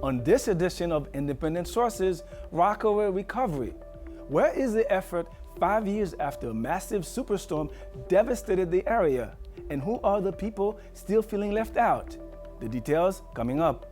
on this edition of Independent Sources, Rockaway Recovery. Where is the effort 5 years after a massive superstorm devastated the area? And who are the people still feeling left out? The details coming up.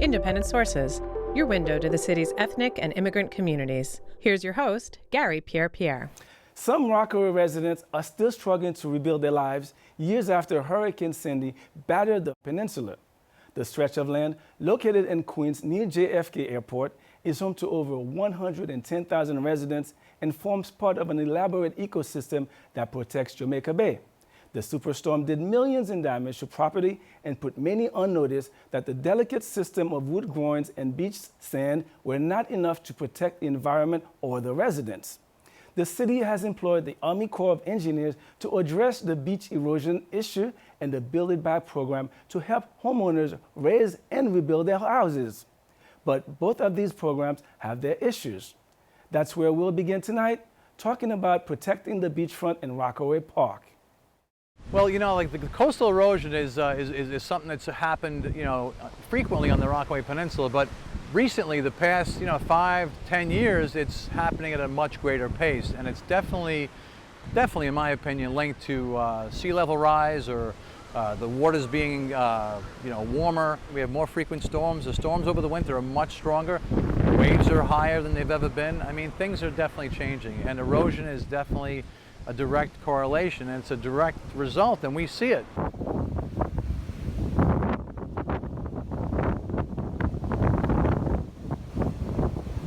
Independent Sources, your window to the city's ethnic and immigrant communities. Here's your host, Garry Pierre-Pierre. Some Rockaway residents are still struggling to rebuild their lives years after Hurricane Sandy battered the peninsula. The stretch of land located in Queens near JFK Airport is home to over 110,000 residents and forms part of an elaborate ecosystem that protects Jamaica Bay. The superstorm did millions in damage to property and put many on notice that the delicate system of wood groins and beach sand were not enough to protect the environment or the residents. The city has employed the Army Corps of Engineers to address the beach erosion issue and the Build It Back program to help homeowners raise and rebuild their houses. But both of these programs have their issues. That's where we'll begin tonight, talking about protecting the beachfront in Rockaway Park. Well, you know, like the coastal erosion is something that's happened, frequently on the Rockaway Peninsula, but recently, the past, 5, 10 years, it's happening at a much greater pace, and it's definitely, in my opinion, linked to sea level rise or the waters being, warmer. We have more frequent storms. The storms over the winter are much stronger. Waves are higher than they've ever been. I mean, things are definitely changing, and erosion is definitely a direct correlation, and it's a direct result, and we see it.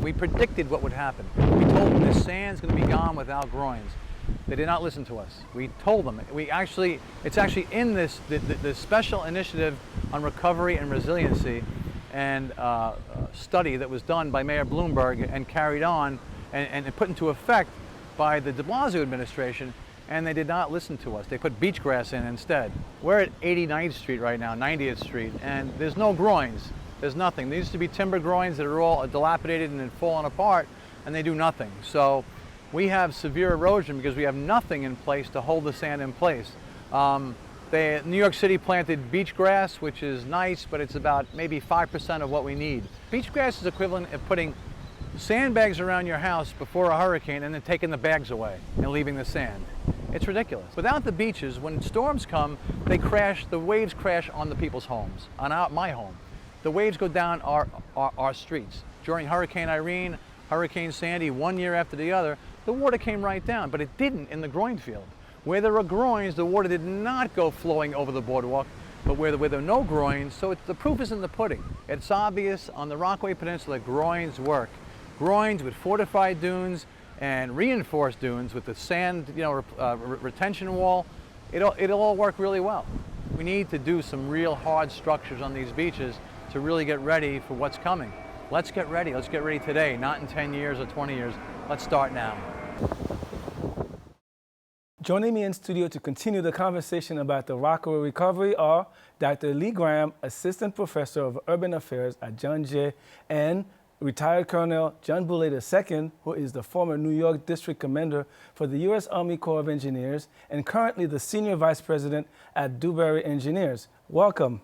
We predicted what would happen. We told them this sand's going to be gone without groins. They did not listen to us. We told them. It's actually in this the special initiative on recovery and resiliency and study that was done by Mayor Bloomberg and carried on and put into effect by the de Blasio administration, and they did not listen to us. They put beach grass in instead. We're at 89th Street right now, 90th Street, and there's no groins. There's nothing. There used to be timber groins that are all dilapidated and fallen apart, and they do nothing. So we have severe erosion because we have nothing in place to hold the sand in place. New York City planted beach grass, which is nice, but it's about maybe 5% of what we need. Beach grass is equivalent of putting sandbags around your house before a hurricane and then taking the bags away and leaving the sand. It's ridiculous. Without the beaches, when storms come, they crash, the waves crash on the people's homes, on my home. The waves go down our streets. During Hurricane Irene, Hurricane Sandy, one year after the other, the water came right down, but it didn't in the groin field. Where there are groins, the water did not go flowing over the boardwalk, but where there are no groins, so the proof is in the pudding. It's obvious on the Rockaway Peninsula, groins work. Groins with fortified dunes and reinforced dunes with the sand, retention wall, it'll all work really well. We need to do some real hard structures on these beaches to really get ready for what's coming. Let's get ready. Let's get ready today, not in 10 years or 20 years. Let's start now. Joining me in studio to continue the conversation about the Rockaway Recovery are Dr. Lee Graham, Assistant Professor of Urban Affairs at John Jay, and retired Colonel John Boulay II, who is the former New York District Commander for the U.S. Army Corps of Engineers and currently the Senior Vice President at Dewberry Engineers. Welcome.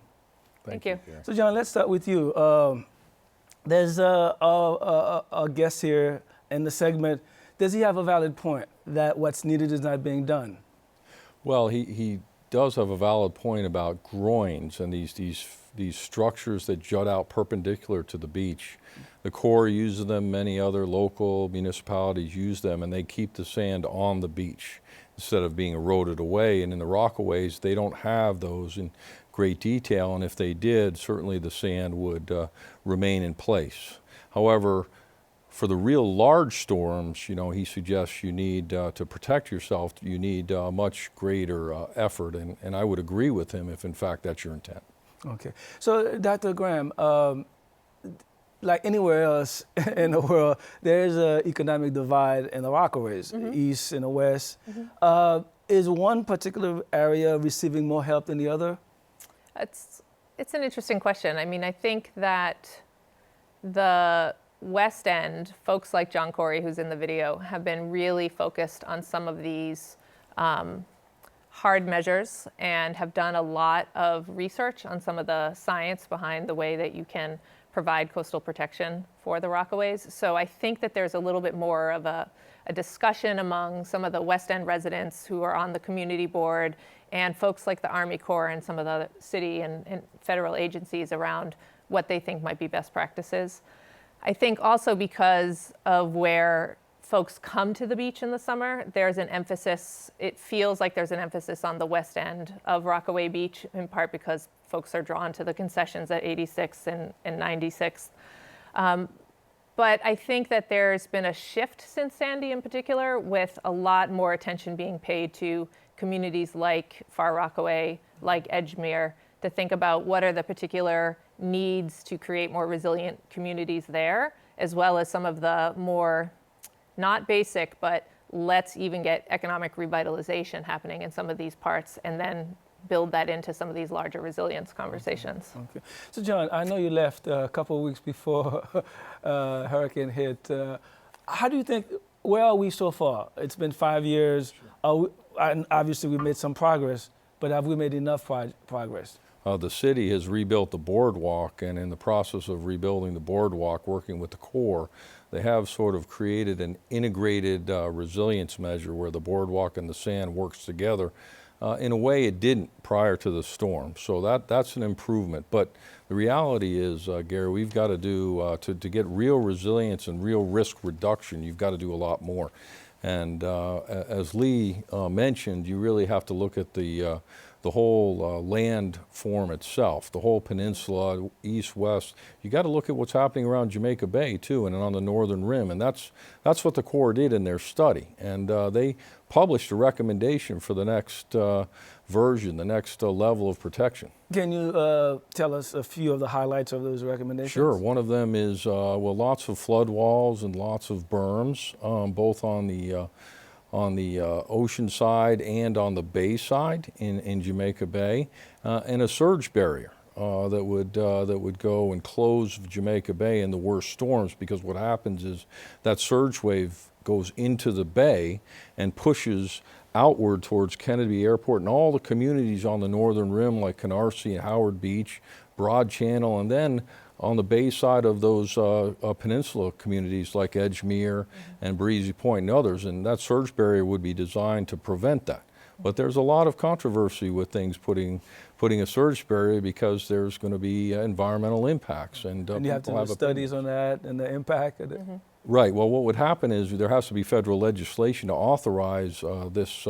Thank you. So, John, let's start with you. There's a guest here in the segment. Does he have a valid point that what's needed is not being done? Well, he does have a valid point about groins and these structures that jut out perpendicular to the beach. The Corps uses them, many other local municipalities use them, and they keep the sand on the beach instead of being eroded away. And in the Rockaways, they don't have those in great detail, and if they did, certainly the sand would remain in place. However, for the real large storms, he suggests you need to protect yourself, you need much greater effort, and I would agree with him if in fact that's your intent. Okay. So, Dr. Graham, like anywhere else in the world, there is an economic divide in the Rockaways, east and the west. Is one particular area receiving more help than the other? It's an interesting question. I mean, I think that the West End, folks like John Quarry, who's in the video, have been really focused on some of these hard measures and have done a lot of research on some of the science behind the way that you can provide coastal protection for the Rockaways. So I think that there's a little bit more of a discussion among some of the West End residents who are on the community board and folks like the Army Corps and some of the city and federal agencies around what they think might be best practices. I think also because of where folks come to the beach in the summer, there's an emphasis, it feels like there's an emphasis on the west end of Rockaway Beach, in part because folks are drawn to the concessions at 86th and 96th. But I think that there's been a shift since Sandy in particular, with a lot more attention being paid to communities like Far Rockaway, like Edgemere, to think about what are the particular needs to create more resilient communities there, as well as some of the more, not basic, but let's even get economic revitalization happening in some of these parts, and then build that into some of these larger resilience conversations. Okay. So John, I know you left a couple of weeks before hurricane hit. How do you think, where are we so far? It's been 5 years. And obviously we made some progress, but have we made enough progress? The city has rebuilt the boardwalk, and in the process of rebuilding the boardwalk, working with the Corps, they have sort of created an integrated resilience measure where the boardwalk and the sand works together. In a way it didn't prior to the storm, so that's an improvement. But the reality is, Gary, we've got to do, to get real resilience and real risk reduction, you've got to do a lot more. And as Lee mentioned, you really have to look at the whole land form itself, the whole peninsula, east, west. You got to look at what's happening around Jamaica Bay too, and on the northern rim, and that's what the Corps did in their study. And they published a recommendation for the next version, the next level of protection. Can you tell us a few of the highlights of those recommendations? Sure. One of them is well, lots of flood walls and lots of berms, both on the ocean side and on the bay side in Jamaica Bay, and a surge barrier that would go and close Jamaica Bay in the worst storms, because what happens is that surge wave goes into the bay and pushes outward towards Kennedy Airport and all the communities on the northern rim like Canarsie and Howard Beach, Broad Channel, and then on the bay side of those peninsula communities like Edgemere and Breezy Point and others, and that surge barrier would be designed to prevent that. But there's a lot of controversy with things putting a surge barrier, because there's going to be environmental impacts. And you have to do studies on that and the impact of it. Right. Well, what would happen is there has to be federal legislation to authorize this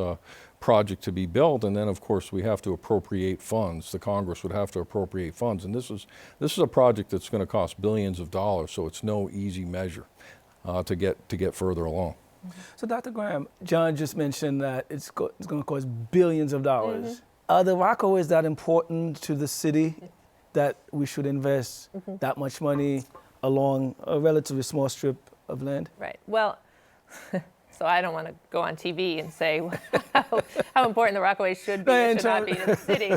project to be built, and then of course we have to appropriate funds. The Congress would have to appropriate funds, and this is a project that's going to cost billions of dollars, so it's no easy measure to get further along. So Dr. Graham, John just mentioned that it's going to cost billions of dollars. Are the Rockaways that important to the city that we should invest that much money along a relatively small strip of land? Right. Well, so I don't want to go on TV and say how important the Rockaways should be or should not be to the city.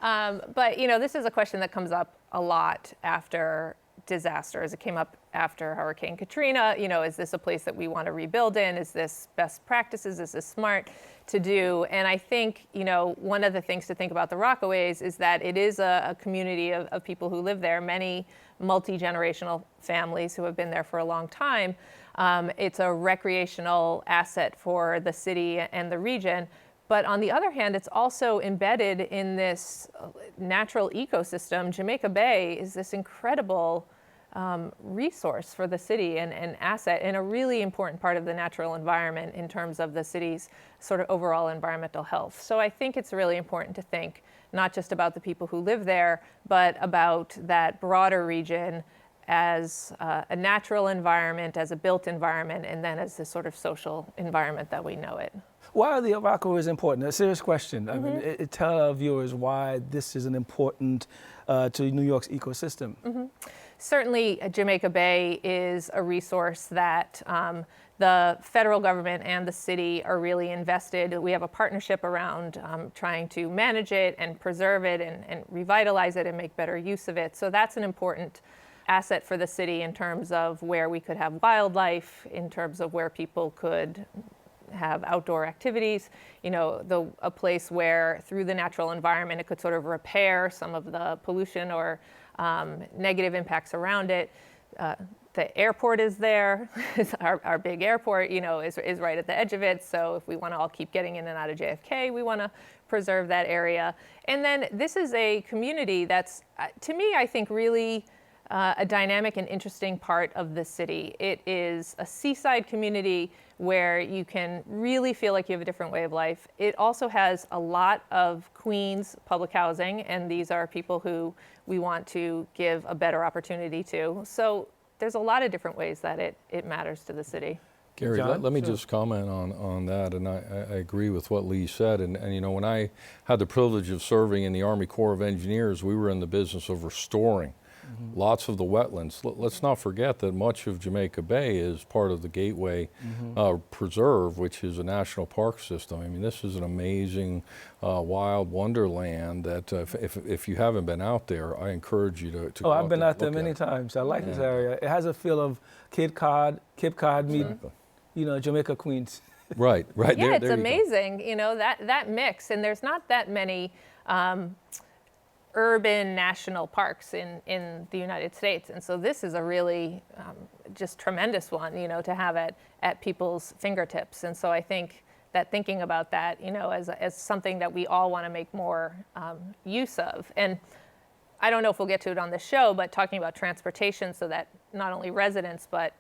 But, you know, this is a question that comes up a lot after disasters. It came up after Hurricane Katrina. You know, is this a place that we want to rebuild in? Is this best practices? Is this smart to do? And I think, you know, one of the things to think about the Rockaways is that it is a community of people who live there, many multi-generational families who have been there for a long time. It's a recreational asset for the city and the region. But on the other hand, it's also embedded in this natural ecosystem. Jamaica Bay is this incredible resource for the city and an asset and a really important part of the natural environment in terms of the city's sort of overall environmental health. So I think it's really important to think not just about the people who live there, but about that broader region as a natural environment, as a built environment, and then as this sort of social environment that we know it. Why are the Rockaways important? A serious question. I mean, tell our viewers why this is an important to New York's ecosystem. Certainly, Jamaica Bay is a resource that the federal government and the city are really invested. We have a partnership around trying to manage it and preserve it and revitalize it and make better use of it. So that's an important asset for the city in terms of where we could have wildlife, in terms of where people could have outdoor activities, a place where through the natural environment it could sort of repair some of the pollution or negative impacts around it. The airport is there. Our big airport, is right at the edge of it. So if we want to all keep getting in and out of JFK, we want to preserve that area. And then this is a community that's, to me, I think really a dynamic and interesting part of the city. It is a seaside community where you can really feel like you have a different way of life. It also has a lot of Queens public housing, and these are people who we want to give a better opportunity to. So there's a lot of different ways that it matters to the city. Gary, John? let me Sure. just comment on that, and I agree with what Lee said. And when I had the privilege of serving in the Army Corps of Engineers, we were in the business of restoring lots of the wetlands. Let's not forget that much of Jamaica Bay is part of the Gateway Preserve, which is a national park system. I mean, this is an amazing wild wonderland that if you haven't been out there, I encourage you to go I've been out there look many at it. times. I like this area. It has a feel of Cape Cod meet, Jamaica, Queens. Right. Yeah, there it's you go. amazing, that mix. And there's not that many urban national parks in the United States. And so this is a really just tremendous one, to have at people's fingertips. And so I think that thinking about that, as something that we all want to make more use of. And I don't know if we'll get to it on the show, but talking about transportation so that not only residents, but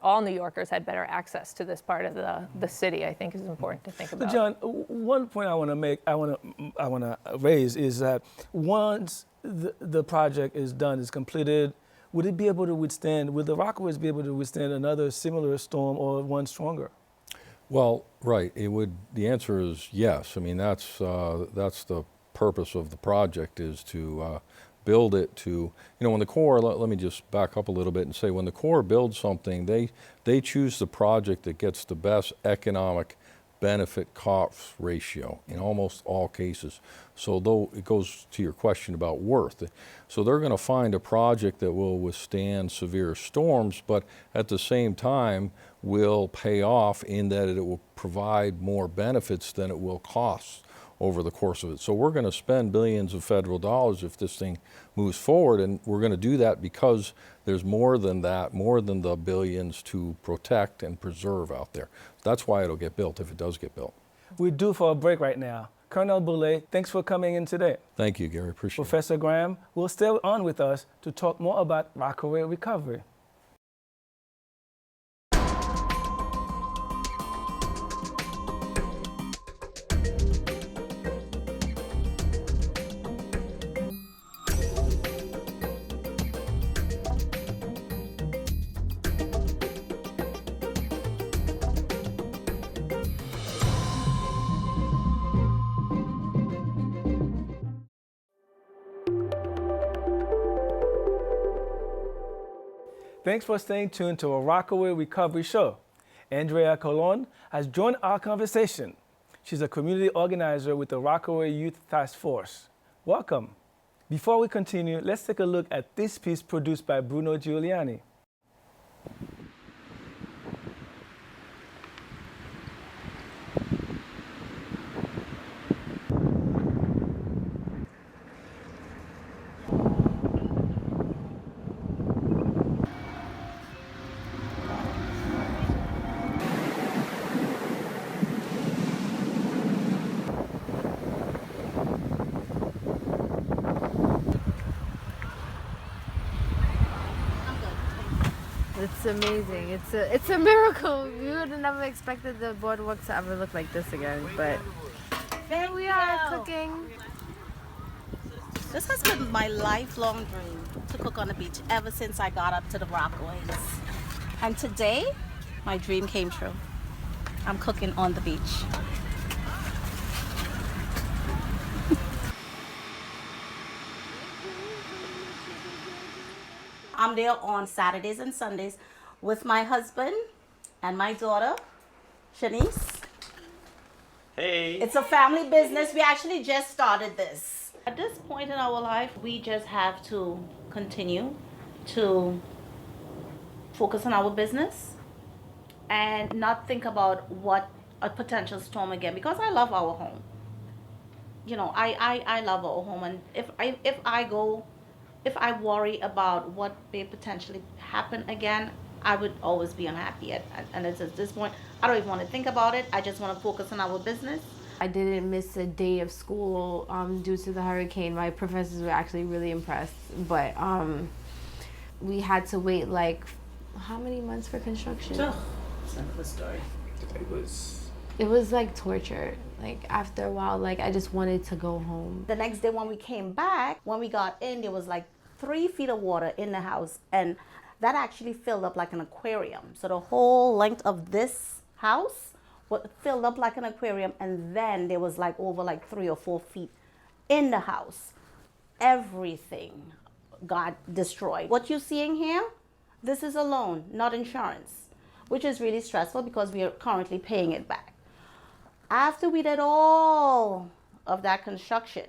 all New Yorkers had better access to this part of the city, I think is important to think about. So John, one point I want to raise is that once the project is done, is completed, would it be able to withstand? Would the Rockaways be able to withstand another similar storm or one stronger? Well, right. It would. The answer is yes. I mean, that's the purpose of the project, is to build it to, when the Corps, let me just back up a little bit and say, when the Corps builds something, they choose the project that gets the best economic benefit cost ratio in almost all cases. So though it goes to your question about worth. So they're going to find a project that will withstand severe storms, but at the same time will pay off in that it will provide more benefits than it will cost over the course of it. So we're going to spend billions of federal dollars if this thing moves forward, and we're going to do that because there's more than that, more than the billions to protect and preserve out there. That's why it'll get built if it does get built. We're due for a break right now. Colonel Boulay, thanks for coming in today. Thank you, Gary. Appreciate it. Professor Graham will stay on with us to talk more about Rockaway Recovery. Thanks for staying tuned to a Rockaway Recovery show. Andrea Colon has joined our conversation. She's a community organizer with the Rockaway Youth Task Force. Welcome. Before we continue, let's take a look at this piece produced by Bruno Giuliani. It's amazing. It's a miracle. We would have never expected the boardwalk to ever look like this again. But here we are cooking. This has been my lifelong dream, to cook on the beach ever since I got up to the Rockaways. And today, my dream came true. I'm cooking on the beach. I'm there on Saturdays and Sundays with my husband and my daughter, Shanice. Hey. It's a family business. We actually just started this. At this point in our life, we just have to continue to focus on our business and not think about what a potential storm again, because I love our home. You know, I love our home, and if I worry about what may potentially happen again, I would always be unhappy. And it's at this point, I don't even want to think about it. I just want to focus on our business. I didn't miss a day of school due to the hurricane. My professors were actually really impressed, but we had to wait like how many months for construction? It's another story. It was like torture. Like after a while, like I just wanted to go home. The next day when we came back, when we got in, there was like 3 feet of water in the house, and that actually filled up like an aquarium. So the whole length of this house was filled up like an aquarium, and then there was like over like 3 or 4 feet in the house. Everything got destroyed. What you're seeing here, this is a loan, not insurance, which is really stressful because we are currently paying it back. After we did all of that construction,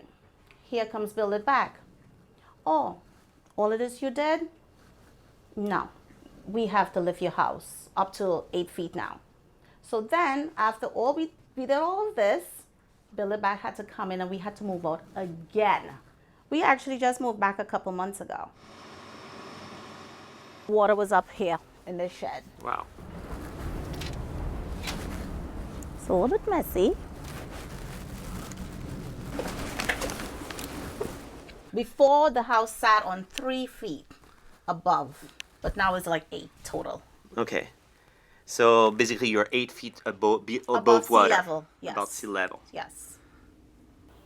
here comes Build It Back. Oh, all of this you did? No, we have to lift your house up to 8 feet now. So then, after all we did all of this, Build It Back had to come in and we had to move out again. We actually just moved back a couple months ago. Water was up here in this shed. Wow. It's a little bit messy. Before, the house sat on 3 feet above, but now it's like 8 total. Okay. So basically you're 8 feet above Sea water. level, yes. About sea level. Yes.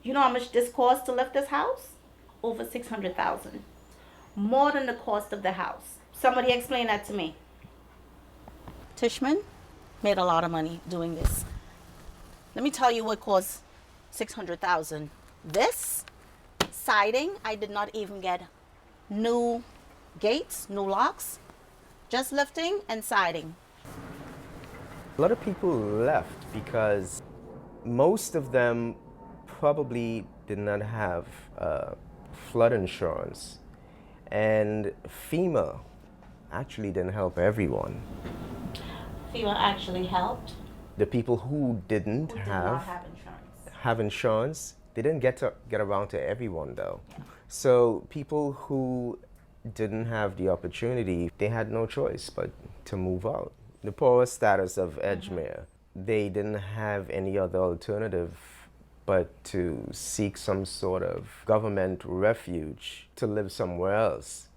You know how much this cost to lift this house? Over $600,000. More than the cost of the house. Somebody explain that to me. Tishman made a lot of money doing this. Let me tell you what cost $600,000. This siding, I did not even get new gates, new locks, just lifting and siding. A lot of people left because most of them probably did not have flood insurance, and FEMA actually didn't help everyone. FEMA actually helped. The people who didn't Who did not have insurance. they didn't get around to everyone though. So people who didn't have the opportunity, they had no choice but to move out. The poor status of Edgemere, they didn't have any other alternative but to seek some sort of government refuge to live somewhere else.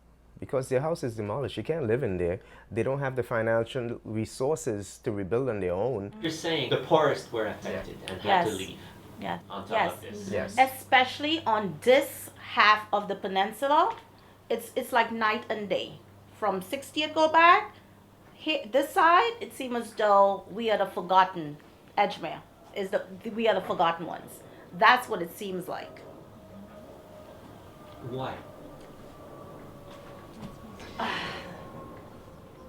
Because their house is demolished, you can't live in there. They don't have the financial resources to rebuild on their own. You're saying the poorest were affected and had to leave Yeah. on top of this. Yes. Especially on this half of the peninsula, it's like night and day. From 60th go back, here, this side, it seems as though we are the forgotten. Edgemere we are the forgotten ones. That's what it seems like. Why?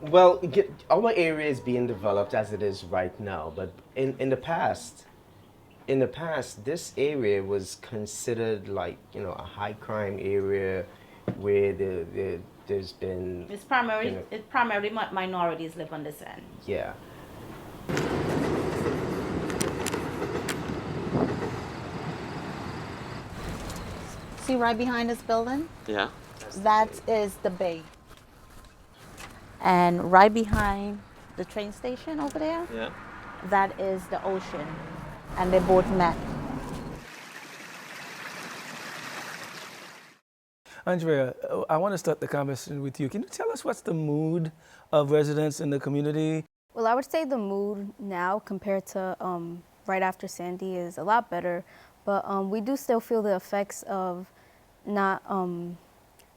Well, our area is being developed as it is right now, but in the past, this area was considered like, you know, a high crime area where there's been... It's primarily minorities live on this end. Yeah. See right behind this building? Yeah. That is the bay. And right behind the train station over there, Yeah. that is the ocean. And they both met. Andrea, I want to start the conversation with you. Can you tell us what's the mood of residents in the community? Well, I would say the mood now compared to right after Sandy is a lot better, but we do still feel the effects of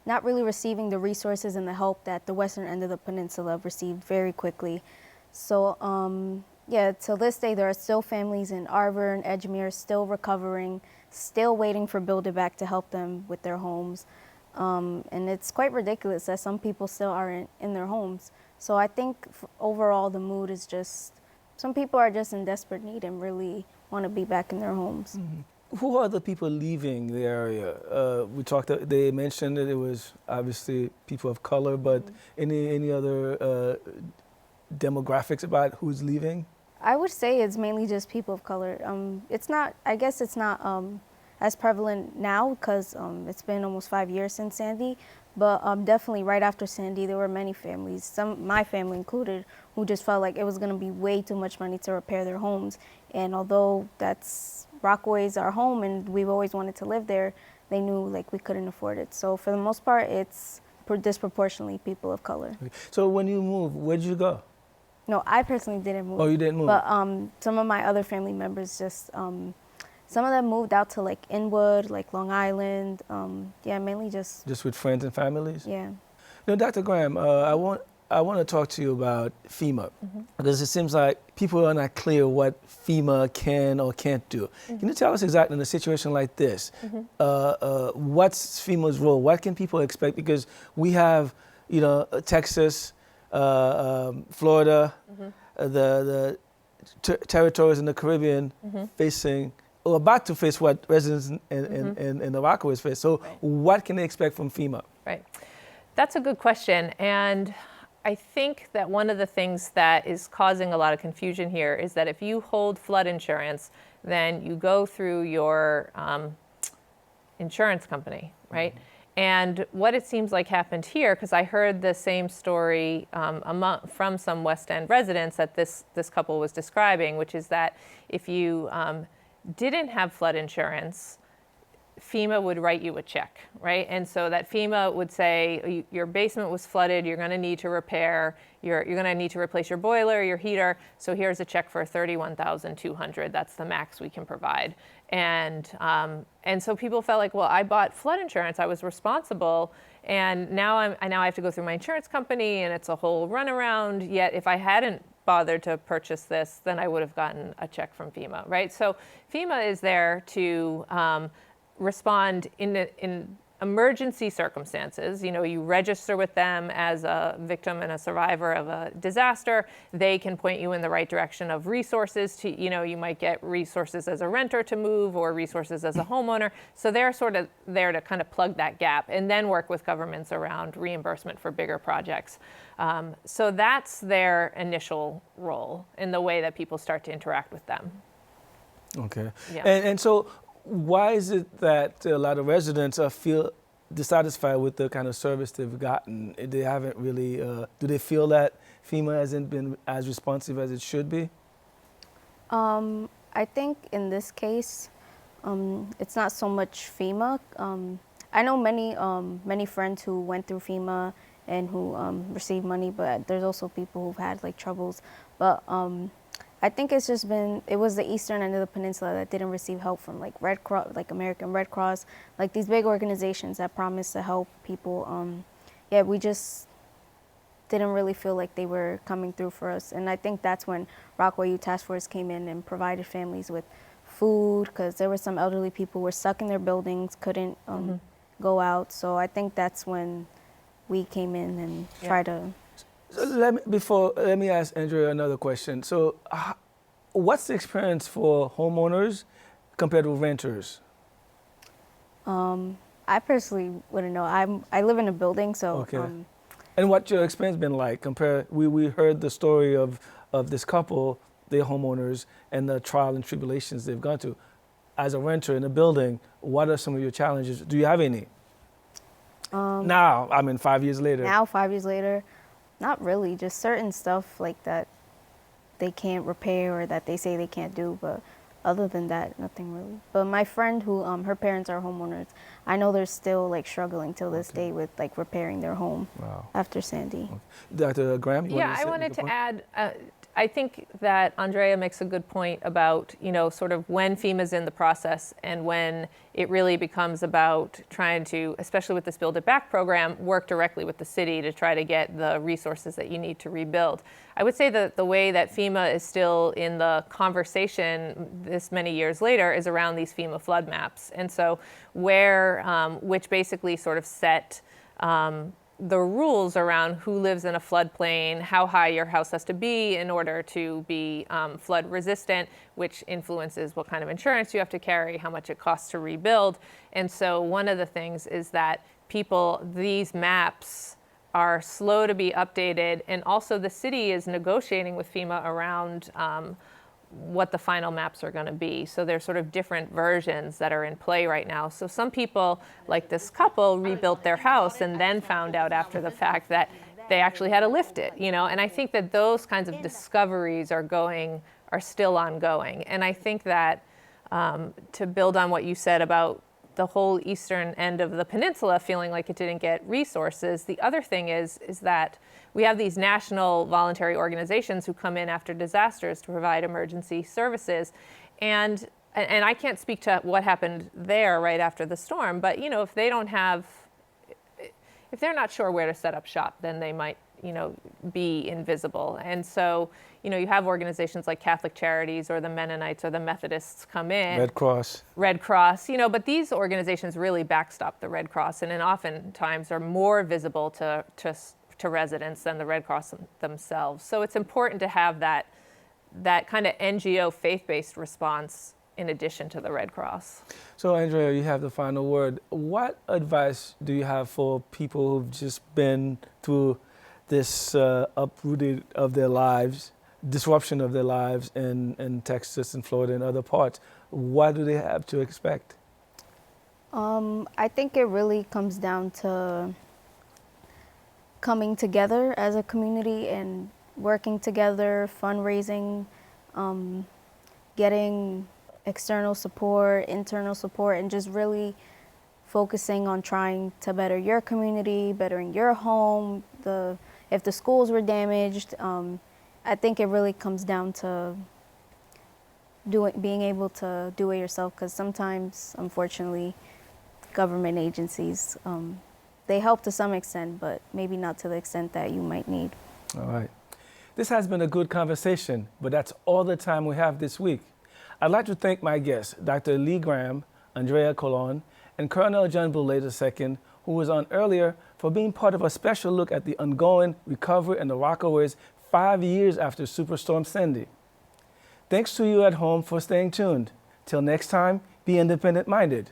not really receiving the resources and the help that the western end of the peninsula received very quickly. So yeah, till this day, there are still families in Arbor and Edgemere still recovering, still waiting for Build It Back to help them with their homes. And it's quite ridiculous that some people still aren't in their homes. So I think overall the mood is just, some people are just in desperate need and really want to be back in their homes. Mm-hmm. Who are the people leaving the area? They mentioned that it was obviously people of color, but any other demographics about who's leaving? I would say it's mainly just people of color. I guess it's not as prevalent now because it's been almost 5 years since Sandy, but definitely right after Sandy, there were many families, my family included, who just felt like it was going to be way too much money to repair their homes. And although Rockaways our home and we've always wanted to live there, they knew like we couldn't afford it. So for the most part, it's disproportionately people of color. So when you moved, where did you go? No, I personally didn't move. Oh, you didn't move? But some of my other family members just, some of them moved out to like Inwood, like Long Island. Yeah, mainly just. Just with friends and families? Yeah. Now, Dr. Graham, I want to talk to you about FEMA because it seems like people are not clear what FEMA can or can't do. Can you tell us exactly in a situation like this, what's FEMA's role? What can people expect? Because we have, Texas, Florida, the territories in the Caribbean facing or about to face what residents in the Rockaways face. So what can they expect from FEMA? Right. That's a good question. And I think that one of the things that is causing a lot of confusion here is that if you hold flood insurance, then you go through your insurance company, right? And what it seems like happened here, because I heard the same story from some West End residents that this couple was describing, which is that if you didn't have flood insurance, FEMA would write you a check, right? And so that FEMA would say, your basement was flooded, you're gonna need to repair, you're gonna need to replace your boiler, your heater, so here's a check for $31,200, that's the max we can provide. And so people felt like, well, I bought flood insurance, I was responsible, and now I have to go through my insurance company, and it's a whole runaround, yet if I hadn't bothered to purchase this, then I would have gotten a check from FEMA, right? So FEMA is there to respond in emergency circumstances. You register with them as a victim and a survivor of a disaster. They can point you in the right direction of resources to, you might get resources as a renter to move or resources as a homeowner. So they're sort of there to kind of plug that gap and then work with governments around reimbursement for bigger projects. So that's their initial role in the way that people start to interact with them. Okay. Yeah. And so why is it that a lot of residents feel dissatisfied with the kind of service they've gotten? They haven't really, do they feel that FEMA hasn't been as responsive as it should be? I think in this case, it's not so much FEMA. I know many friends who went through FEMA and who received money, but there's also people who've had like troubles. But I think it's just it was the eastern end of the peninsula that didn't receive help from like Red Cross, like American Red Cross, like these big organizations that promised to help people. Yeah, we just didn't really feel like they were coming through for us. And I think that's when Rockaway Youth Task Force came in and provided families with food, because there were some elderly people who were stuck in their buildings, couldn't go out. So I think that's when we came in and tried to. So let me ask Andrea another question. So what's the experience for homeowners compared with renters? I personally wouldn't know. I live in a building, so. Okay. And what's your experience been like? We heard the story of this couple, they're homeowners, and the trial and tribulations they've gone to. As a renter in a building, what are some of your challenges? Do you have any? Now, 5 years later. Now, 5 years later, not really. Just certain stuff like that they can't repair or that they say they can't do, but other than that, nothing really. But my friend who, her parents are homeowners, I know they're still like struggling till this day with like repairing their home after Sandy. Okay. Dr. Graham, I wanted to add, I think that Andrea makes a good point about, sort of when FEMA's in the process and when it really becomes about trying to, especially with this Build It Back program, work directly with the city to try to get the resources that you need to rebuild. I would say that the way that FEMA is still in the conversation this many years later is around these FEMA flood maps. And so which basically sort of set the rules around who lives in a floodplain, how high your house has to be in order to be flood resistant, which influences what kind of insurance you have to carry, how much it costs to rebuild. And so one of the things is that these maps are slow to be updated, and also the city is negotiating with FEMA around what the final maps are going to be. So there's sort of different versions that are in play right now. So some people, like this couple, rebuilt their house and then found out after the fact that they actually had to lift it, you know. And I think that those kinds of discoveries are still ongoing. And I think that to build on what you said about the whole eastern end of the peninsula feeling like it didn't get resources, the other thing is that we have these national voluntary organizations who come in after disasters to provide emergency services. And I can't speak to what happened there right after the storm, but you know, if they're not sure where to set up shop, then they might, you know, be invisible. And so, you know, you have organizations like Catholic Charities or the Mennonites or the Methodists come in. Red Cross, you know, but these organizations really backstop the Red Cross and oftentimes are more visible to residents than the Red Cross themselves. So it's important to have that kind of NGO faith-based response in addition to the Red Cross. So Andrea, you have the final word. What advice do you have for people who've just been through this uprooted of their lives, disruption of their lives in Texas and Florida and other parts? What do they have to expect? I think it really comes down to coming together as a community and working together, fundraising, getting external support, internal support, and just really focusing on trying to better your community, bettering your home, if the schools were damaged. I think it really comes down to being able to do it yourself, because sometimes, unfortunately, government agencies, they help to some extent, but maybe not to the extent that you might need. All right. This has been a good conversation, but that's all the time we have this week. I'd like to thank my guests, Dr. Lee Graham, Andrea Colon, and Colonel John Boulay II, who was on earlier, for being part of a special look at the ongoing recovery in the Rockaways 5 years after Superstorm Sandy. Thanks to you at home for staying tuned. Till next time, be independent-minded.